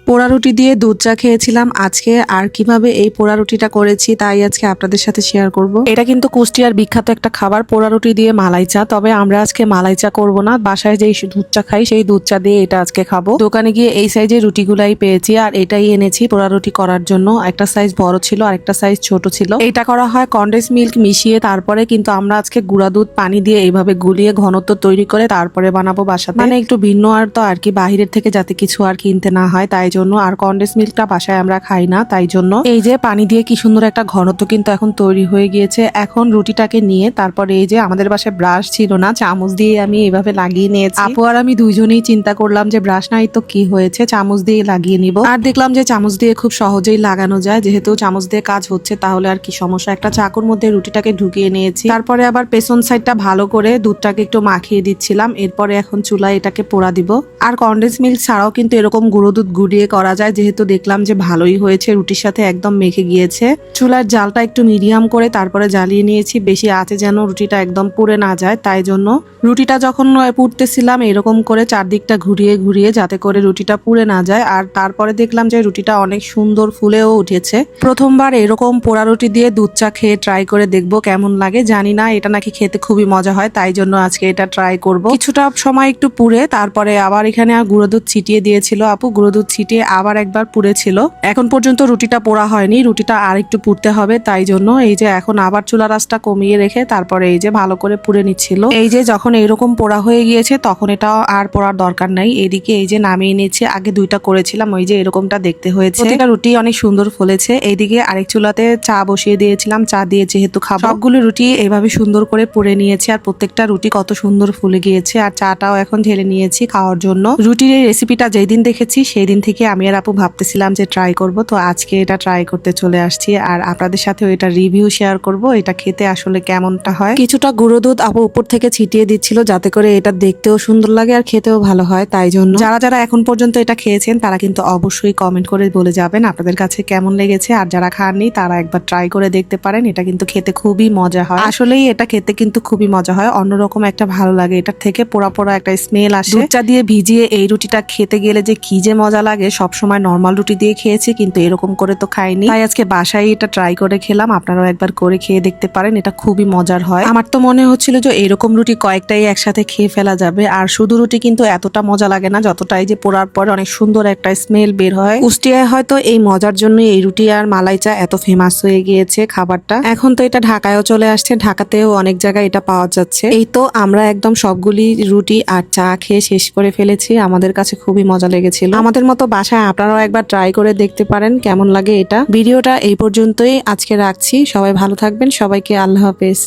পোড়া রুটি দিয়ে দুধ চা খেয়েছিলাম আজকে। আর কিভাবে এই পোড়া রুটিটা করেছি তাই আজকে আপনাদের সাথে শেয়ার করব। এটা কিন্তু কুষ্টিয়ার বিখ্যাত একটা খাবার, পোড়া রুটি দিয়ে মালাই চা। তবে আমরা আজকে মালাই চা করবো না, বাসায় যেই দুধ চা খাই সেই দুধ চা দিয়ে এটা আজকে খাবো। দোকানে গিয়ে এই সাইজের রুটিগুলাই পেয়েছি আর এটাই এনেছি পোড়া রুটি করার জন্য। একটা সাইজ বড় ছিল আর একটা সাইজ ছোট ছিল। এটা করা হয় কনডেন্স মিল্ক মিশিয়ে, তারপরে কিন্তু আমরা আজকে গুঁড়া দুধ পানি দিয়ে এইভাবে গুলিয়ে ঘনত্ব তৈরি করে তারপরে বানাবো বাসাতে। মানে একটু ভিন্ন আর তো আর কি, বাহিরের থেকে যাতে কিছু আর কিনতে না হয় তাই জন্য। আর কনডেন্স মিল্কটা বাসায় আমরা খাই না তাই জন্য। এই যে পানি দিয়ে কি সুন্দর একটা ঘনত্ব কিন্তু এখন তৈরি হয়ে গিয়েছে। এখন রুটিটাকে নিয়ে তারপরে এই যে আমাদের বাসায় ব্রাশ ছিল না, চামচ দিয়ে আমি এইভাবে লাগিয়ে নিয়েছি। আপু আর আমি দুইজনেই চিন্তা করলাম যে ব্রাশ নাই তো কি হয়েছে, চামচ দিয়ে লাগিয়ে নিব। আর দেখলাম যে চামচ দিয়ে খুব সহজেই লাগানো যায়, যেহেতু চামচ দিয়ে কাজ হচ্ছে তাহলে আর কি সমস্যা। একটা চাকুর মধ্যে রুটিটাকে ঢুকিয়ে নিয়েছি, তারপরে আবার পেছন সাইডটা ভালো করে দুধটাকে একটু মাখিয়ে দিচ্ছিলাম। এরপরে এখন চুলায় এটাকে পোড়া দিব। আর কনডেন্স মিল্ক ছাড়াও কিন্তু এরকম গুঁড়ো দুধ গুঁড়িয়ে করা যায়, যেহেতু দেখলাম যে ভালোই হয়েছে, রুটির সাথে একদম মেখে গিয়েছে। চুলার জালটা একটু মিডিয়াম করে তারপরে জ্বালিয়ে নিয়েছি, বেশি আছে যেন রুটিটা একদম পুড়ে না যায় তাই জন্য। রুটিটা যখন পুড়তেছিলাম এরকম করে চারদিকটা ঘুরিয়ে ঘুরিয়ে যাতে করে রুটিটা পুড়ে না যায়। আর তারপরে দেখলাম যে রুটিটা অনেক সুন্দর ফুলেও উঠেছে। প্রথমবার এরকম পোড়া রুটি দিয়ে দুধ চা খেয়ে ট্রাই করে দেখবো কেমন লাগে। জানি না, এটা নাকি খেতে খুবই মজা হয় তাই জন্য আজকে এটা ট্রাই করব। কিছুটা সময় একটু পুড়ে তারপরে আবার এখানে গুঁড়ো দুধ ছিটিয়ে দিয়েছিল আপু, গুঁড়ো দুধ ছিটিয়ে আবার একবার পুড়েছিল। এখন পর্যন্ত রুটিটা পোড়া হয়নি, রুটিটা আর একটু পুড়তে হবে তাই জন্য এই যে এখন আবার চুলা রাসটা কমিয়ে রেখে তারপরে এই যে ভালো করে পুড়ে নিচ্ছিল। এই যে যখন এইরকম পোড়া হয়ে গিয়েছে তখন এটা আর পোড়ার দরকার নাই। এইদিকে এই যে নামিয়ে নিচ্ছে, আগে দুইটা করেছিলাম ওই যে এরকমটা দেখতে হয়েছে। প্রতিটা রুটি অনেক সুন্দর ফুলেছে। এইদিকে আরেক চুলাতে চা বসিয়ে দিয়েছিলাম, চা দিয়ে যেহেতু খাবো। সবগুলো রুটি এইভাবে সুন্দর করে পুড়ে নিয়েছি আর প্রত্যেকটা রুটি কত সুন্দর ফুলে গিয়েছে। আর চাটাও এখন ঢেলে নিয়েছি খাওয়ার জন্য। রুটির এই রেসিপিটা যেই দিন দেখেছি সেই দিন থেকে আমি আর আপু ভাবতেছিলাম যে ট্রাই করব, তো আজকে এটা ট্রাই করতে চলে আসছি আর আপনাদের সাথেও এটা রিভিউ শেয়ার করব, এটা খেতে আসলে কেমনটা হয়। কিছুটা গুঁড়ো দুধ আপু উপর থেকে ছিটিয়ে দিচ্ছিল যাতে করে এটা দেখতেও সুন্দর লাগে আর খেতেও ভালো হয় তাই জন্য। যারা যারা এখন পর্যন্ত এটা খেয়েছেন তারা কিন্তু অবশ্যই কমেন্ট করে বলে যাবেন আপনাদের কাছে কেমন লেগেছে। আর যারা খাননি তারা একবার ট্রাই করে দেখতে পারেন, এটা কিন্তু খেতে খুবই মজা হয়। আসলেই এটা খেতে কিন্তু খুবই মজা হয়, অন্যরকম একটা ভালো লাগে। এটার থেকে পোড়া পোড়া একটা স্মেল আসে। দুধ চা দিয়ে ভিজিয়ে এই রুটিটা খেতে গেলে যে কি যে মজা লাগে। সবসময় নর্মাল রুটি দিয়ে খেয়েছি কিন্তু এরকম করে তো খাইনি, তাই আজকে বাসায় এটা ট্রাই করে খেলাম। আপনারাও একবার করে খেয়ে দেখতে পারেন, এটা খুবই মজার হয়। আমার তো মনে হচ্ছিল যে এরকম রুটি কয়েকটাই একসাথে খেয়ে ফেলা যাবে। আর শুধু রুটি কিন্তু এতটা মজা লাগে না যতটাই যে পোড়ার পরে অনেক সুন্দর একটা স্মেল বের হয়। কুষ্টিয়ায় হয়তো এই মজার জন্য এই রুটি আর মালাই চা এত ফেমাস হয়ে গিয়েছে খাবারটা। এখন তো এটা ঢাকায়ও চলে আসছে, ঢাকাতেও অনেক জায়গায় এটা পাওয়া যাচ্ছে। এই তো আমরা একদম সবগুলি রুটি আর চা খেয়ে শেষ করে ফেলেছি। আমাদের কাছে খুবই মজা লেগেছিল। আমাদের মতো বাসায় আপনারাও একবার ট্রাই করে দেখতে পারেন কেমন লাগে এটা। ভিডিওটা এই পর্যন্তই আজকে রাখছি, সবাই ভালো থাকবেন, সবাইকে আল্লাহ হাফেজ।